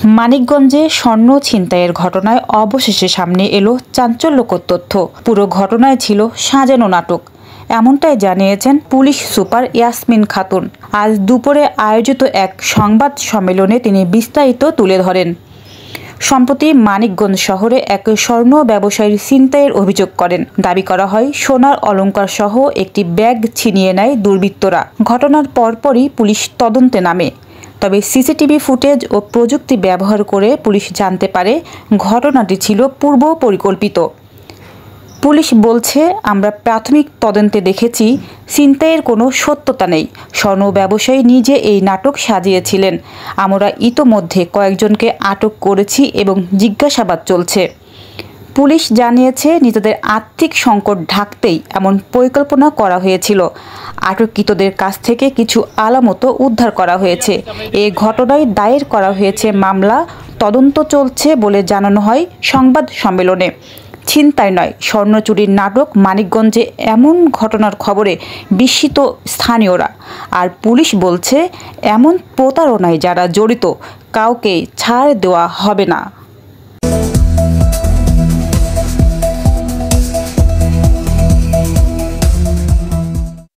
মানিকগঞ্জে স্বর্ণ ছিনতাইয়ের ঘটনায় অবশেষে সামনে এলো চাঞ্চল্যকর তথ্য। পুরো ঘটনায় ছিল সাজানো নাটক, এমনটাই জানিয়েছেন পুলিশ সুপার ইয়াসমিন খাতুন। আজ দুপুরে আয়োজিত এক সংবাদ সম্মেলনে তিনি বিস্তারিত তুলে ধরেন। সম্প্রতি মানিকগঞ্জ শহরে এক স্বর্ণ ব্যবসায়ীর ছিনতাইয়ের অভিযোগ করেন। দাবি করা হয় সোনার অলংকার সহ একটি ব্যাগ ছিনিয়ে নেয় দুর্বৃত্তরা। ঘটনার পরপরই পুলিশ তদন্তে নামে। তবে সিসিটিভি ফুটেজ ও প্রযুক্তি ব্যবহার করে পুলিশ জানতে পারে ঘটনাটি ছিল পূর্ব পরিকল্পিত। পুলিশ বলছে, আমরা প্রাথমিক তদন্তে দেখেছি ছিনতাইয়ের কোনো সত্যতা নেই। স্বর্ণ ব্যবসায়ী নিজে এই নাটক সাজিয়েছিলেন। আমরা ইতোমধ্যে কয়েকজনকে আটক করেছি এবং জিজ্ঞাসাবাদ চলছে। পুলিশ জানিয়েছে, নিজেদের আর্থিক সংকট ঢাকতেই এমন পরিকল্পনা করা হয়েছিল। আটককৃতদের কাছ থেকে কিছু আলামতও উদ্ধার করা হয়েছে। এই ঘটনায় দায়ের করা হয়েছে মামলা। তদন্ত চলছে বলে জানানো হয় সংবাদ সম্মেলনে। ছিনতাই নয়, স্বর্ণ চুরির নাটক মানিকগঞ্জে এমন ঘটনার খবরে বিস্মিত স্থানীয়রা। আর পুলিশ বলছে, এমন প্রতারণায় যারা জড়িত কাউকে ছাড় দেওয়া হবে না।